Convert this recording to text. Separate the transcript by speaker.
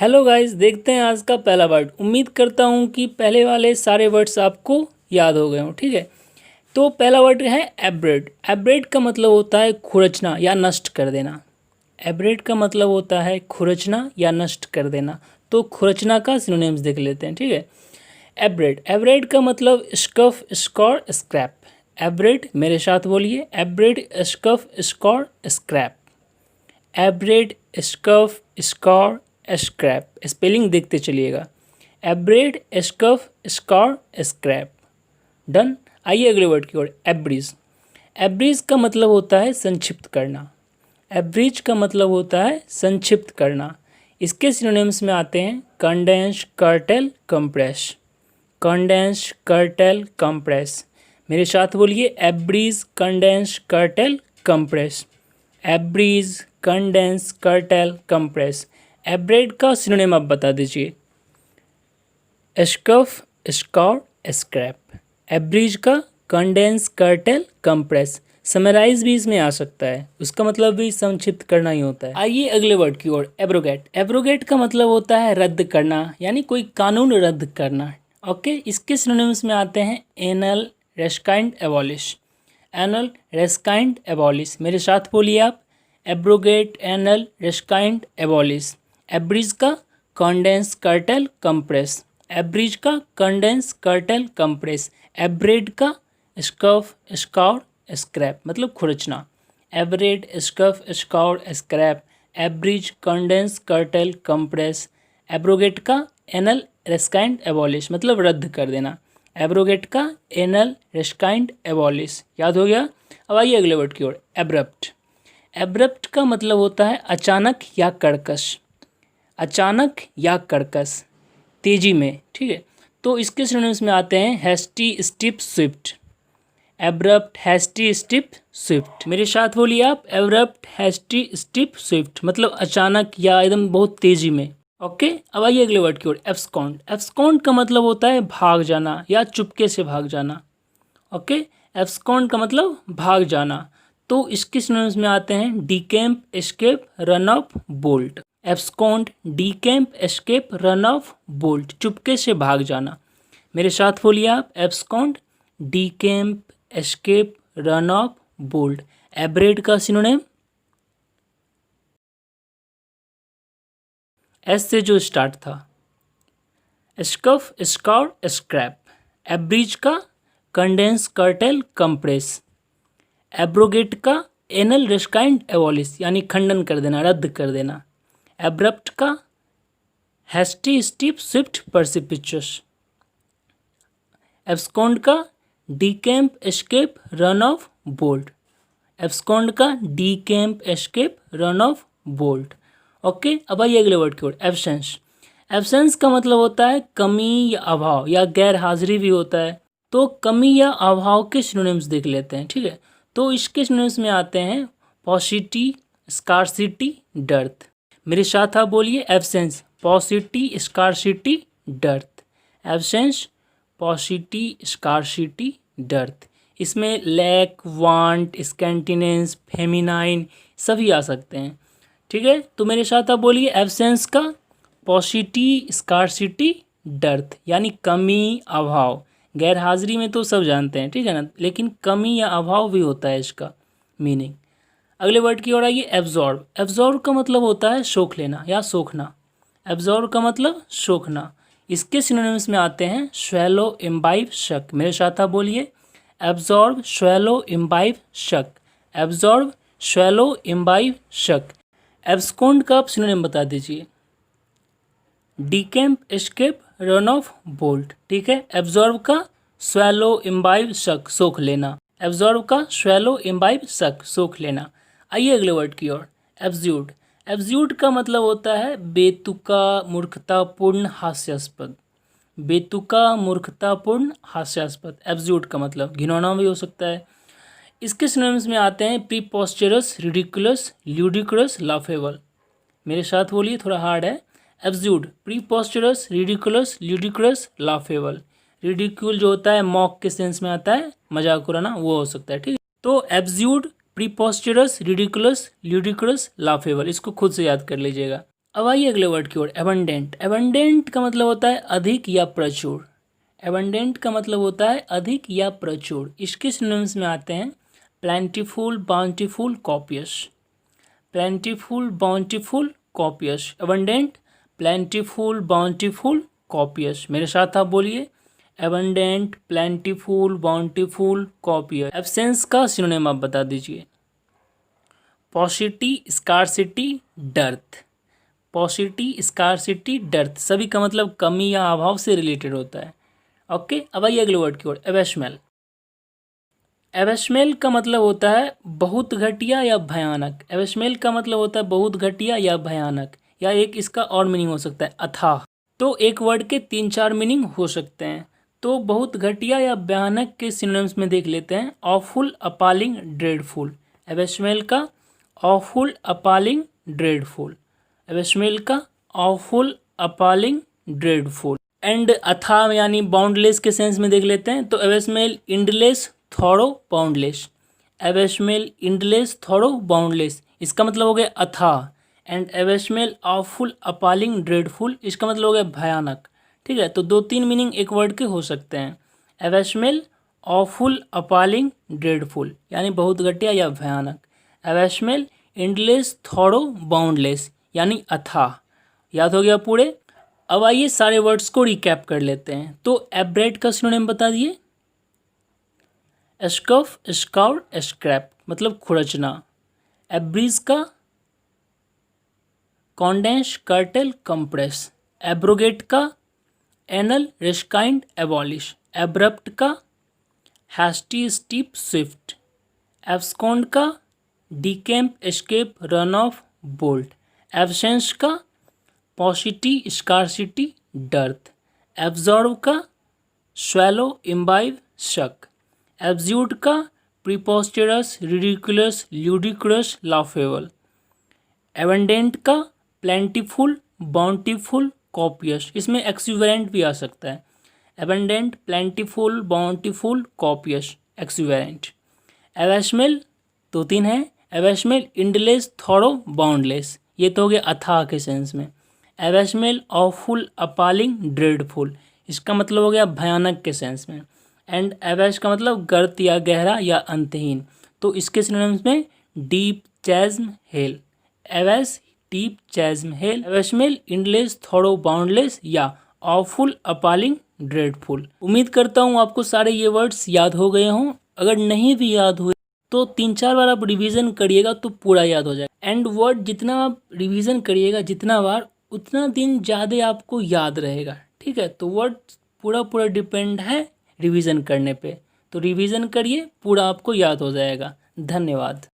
Speaker 1: Hello guys, देखते हैं आज का पहला वर्ड। उम्मीद करता हूँ कि पहले वाले सारे वर्ड्स आपको याद हो गए हों। ठीक है, तो पहला वर्ड है एब्रेड। एब्रेड का मतलब होता है खुरचना या नष्ट कर देना। एब्रेड का मतलब होता है खुरचना या नष्ट कर देना। तो खुरचना का सिनोनिम्स देख लेते हैं। ठीक है, एब्रेड। एब्रेड का मतलब स्कफ, स्कॉर, स्क्रैप। एब्रेड, मेरे साथ बोलिए, abrade, scuff, scour, scrape. Abrade, scuff, scour, scrape. Spelling देखते चलिएगा। Abrade, scuff, scour, scrape. Done. आइए अगले वर्ड की ओर। एब्रिज। एब्रिज का मतलब होता है संक्षिप्त करना। एब्रिज का मतलब होता है संक्षिप्त करना। इसके सिनोनिम्स में आते हैं condense, curtail, compress. Condense, curtail, compress. मेरे साथ बोलिए, abridge, condense, curtail, compress. Abridge, condense, curtail, compress. Abrade का सिनोनिम आप बता दीजिए। Scuff, scour, scrape. एब्रिज का कंडेंस, कर्टेल, कंप्रेस। समराइज भी इसमें आ सकता है, उसका मतलब भी संक्षिप्त करना ही होता है। आइए अगले वर्ड की ओर। एब्रोगेट। एब्रोगेट का मतलब होता है रद्द करना, यानी कोई कानून रद्द करना। ओके, इसके सिनोनिम्स में आते हैं annul, rescind, abolish. Annul, rescind, abolish. मेरे साथ बोलिए आप। Abrogate, annul, rescind, abolish. Abridge का कंडेंस, कर्टेल, कंप्रेस। एब्रिज का कंडेंस, कर्टेल, कंप्रेस। एब्रेड का स्कफ, स्कॉर, स्क्रैप, मतलब खुरचना। Abrade, scuff, scour, scrape. Abridge, condense, curtail, compress. Abrogate का एनल, रेस्काइंड, एबॉलिश, मतलब रद्द कर देना। एब्रोगेट का एनल, रेस्काइंड, एबॉलिश। याद हो गया। अब आइए अगले वर्ड की ओर। एब्रप्ट। एब्रप्ट का मतलब होता है अचानक या कर्कश। अचानक या कर्कश, तेजी में। ठीक है, तो इसके सिनोनिम्स में आते हैं hasty, steep, swift. Abrupt, hasty, steep, swift. मेरे साथ बोलिए आप। एब्रप्ट, हैस्टी, स्टिप, स्विफ्ट, मतलब अचानक या एकदम बहुत तेजी में। ओके, अब आइए अगले वर्ड की ओर। एब्सकॉन्ड। एब्सकॉन्ड का मतलब होता है भाग जाना या चुपके से भाग जाना। ओके, एब्सकॉन्ड का मतलब भाग जाना। तो इसके सिनोनिम्स में आते हैं decamp, escape, run off, bolt. Abscond, decamp, escape, run off, bolt, चुपके से भाग जाना। मेरे साथ बोलिए आप। Abscond, decamp, escape, run off, bolt. Abrade का सिनोनिम एस से जो स्टार्ट था। Scuff, scour, scrape. एब्रिज का कंडेंस, कर्टेल, कंप्रेस। एब्रोगेट का एनल, रेस्काइंड, एबॉलिश, यानी खंडन कर देना, रद्द कर देना। एब्रप्ट का hasty, steep, swift, precipitous. Abscond का decamp, escape, run off, bolt. Abscond का decamp, escape, run off, bolt. Okay, अब आइए अगले वर्ड की ओर। एब्सेंस। एब्सेंस का मतलब होता है कमी या अभाव या गैर हाजिरी भी होता है। तो कमी या अभाव के सिनोनिम्स देख लेते हैं। ठीक है, तो इसके सिनोनिम्स में आते हैं पॉसिटी, स्कार्सिटी, डर्थ। मेरे साथ आप बोलिए। Absence, पॉसिटी, scarcity, dearth. Absence, पॉसिटी, scarcity, dearth. इसमें लैक, वांट, स्कैंटिनेंस, फेमिनाइन सभी आ सकते हैं। ठीक है, तो मेरे साथ आप बोलिए। एब्सेंस का पॉसिटी, स्कार्सिटी, डर्थ, यानी कमी, अभाव। गैर हाजिरी में तो सब जानते हैं, ठीक है ना, लेकिन कमी या अभाव भी होता है इसका मीनिंग। अगले वर्ड की ओर आइए। एब्जॉर्ब। एब्जॉर्ब का मतलब होता है सोख लेना या सोखना। एब्जॉर्ब का मतलब सोखना। इसके सिनोनिम्स में आते हैं स्वैलो, इम्बाइब, शक। मेरे साथ आप बोलिए। एब्जॉर्ब, स्वैलो, इम्बाइब, शक। एब्जॉर्ब, स्वैलो, इम्बाइब, शक। एब्सकॉन्ड का आप सिनोनिम बता दीजिए। डीकैम्प, एस्केप, रन ऑफ, बोल्ट। ठीक है, एब्जॉर्ब का स्वैलो, इम्बाइब, शक, सोख लेना। एब्जॉर्ब का स्वैलो, इम्बाइब, शक, सोख लेना। आइए अगले वर्ड की ओर। एब्ज्यूड। एब्ज्यूड का मतलब होता है बेतुका, मूर्खतापूर्ण, हास्यास्पद। बेतुका, मूर्खतापूर्ण, हास्यास्पद। एब्ज्यूड का मतलब घिनौना भी हो सकता है। इसके सिनोनिम्स में आते हैं प्रीपोस्चरस, रिडिकुलस, ल्यूडिकुलस, लाफेबल। मेरे साथ बोलिए, थोड़ा हार्ड है। एब्ज्यूड, प्रीपोस्चरस, रिडिकुलस, ल्यूडिकुलस, लाफेबल। रिडिक्यूल जो होता है मॉक के सेंस में आता है, मजाक उड़ाना, वो हो सकता है। ठीक है, तो एब्ज्यूड, प्रीपोस्चरस, रिडिकुलस, ल्यूडिकुलस, लाफेबल, इसको खुद से याद कर लीजिएगा। अब आइए अगले वर्ड की ओर, एबंडेंट। एबंडेंट का मतलब होता है अधिक या प्रचुर। एबंडेंट का मतलब होता है अधिक या प्रचुर। इसके सिनोनिम्स में आते हैं plentiful, bountiful, copious. Plentiful, bountiful, copious. Abundant, plentiful, bountiful, copious. मेरे साथ आप बोलिए, abundant, plentiful, bountiful, copious. Absence का सिनोनिम आप बता दीजिए। पॉसिटी, स्कार्सिटी, डर्थ। पॉसिटी, स्कार्सिटी, डर्थ सभी का मतलब कमी या अभाव से रिलेटेड होता है। ओके, अब आइए अगले वर्ड की ओर, एबेसमेल। एबेसमेल का मतलब होता है बहुत घटिया या भयानक। एबेसमेल का मतलब होता है बहुत घटिया या भयानक, या एक इसका और मीनिंग हो सकता है अथाह। तो एक वर्ड के 3-4 मीनिंग हो सकते हैं। तो बहुत घटिया या भयानक के सिनोनिम्स में देख लेते हैं, ऑफुल, अपालिंग, ड्रेडफुल। एबेसमेल का ऑफुल, अपालिंग, ड्रेडफुल। एबेसमेल का ऑफुल, अपालिंग, ड्रेडफुल। एंड अथाह यानी बाउंडलेस के सेंस में देख लेते हैं, तो abysmal, endless, thorough, boundless. Abysmal, endless, thorough, boundless, इसका मतलब हो गया अथाह। And abysmal, awful, appalling, dreadful, इसका मतलब हो गया भयानक। ठीक है, तो 2-3 मीनिंग एक वर्ड के हो सकते हैं। एबेसमेल, ऑफुल, अपालिंग, ड्रेडफुल यानी बहुत घटिया या भयानक। एबेसमेल, इंडलेस, थॉरो, बाउंडलेस यानी अथाह। याद हो गया पूरे। अब आइए सारे वर्ड्स को रिकैप कर लेते हैं। तो एब्रेड का सिनोनिम बता दिए, स्कफ, स्काउर, स्क्रैप मतलब खुरचना। एब्रीज का कॉन्डेंस, कर्टेल, कंप्रेस। एब्रोगेट का एनल, रिस्काइंड, एबॉलिश। एब्रप्ट का हैस्टी, स्टीप, स्विफ्ट। एब्सकॉन्ड का decamp, escape, run off, bolt. Absence का पॉसिटी, स्कार्सिटी, डर्थ। एब्जॉर्व का स्वैलो, इम्बाइव, शक। एब्ज्यूट का preposterous, ridiculous, ludicrous, laughable. Abundant का plentiful, bountiful, copious, इसमें exuberant भी आ सकता है। Abundant, plentiful, bountiful, copious, exuberant. Abysmal 2-3 है, एबेसमेल, इंडलेस, थॉरो, बाउंडलेस, ये तो हो गया अथाह के सेंस में। एबेसमेल, ऑफुल, अपालिंग, ड्रेडफुल, इसका मतलब हो गया भयानक के सेंस में। एंड एबेस का मतलब गर्त या गहरा या अंतहीन, तो इसके सिनोनिम्स में deep, chasm, hell. Abyss, deep, chasm, hell. Abysmal, endless, thorough, boundless या ऑफुल, अपालिंग, ड्रेडफुल। उम्मीद करता हूँ आपको सारे ये वर्ड्स याद हो गए हों। अगर नहीं भी याद हुए तो 3-4 बार आप रिवीजन करिएगा तो पूरा याद हो जाएगा। एंड वर्ड जितना आप रिवीजन करिएगा जितना बार, उतना दिन ज़्यादा आपको याद रहेगा। ठीक है, तो वर्ड पूरा डिपेंड है रिवीजन करने पे। तो रिवीजन करिए, पूरा आपको याद हो जाएगा। धन्यवाद।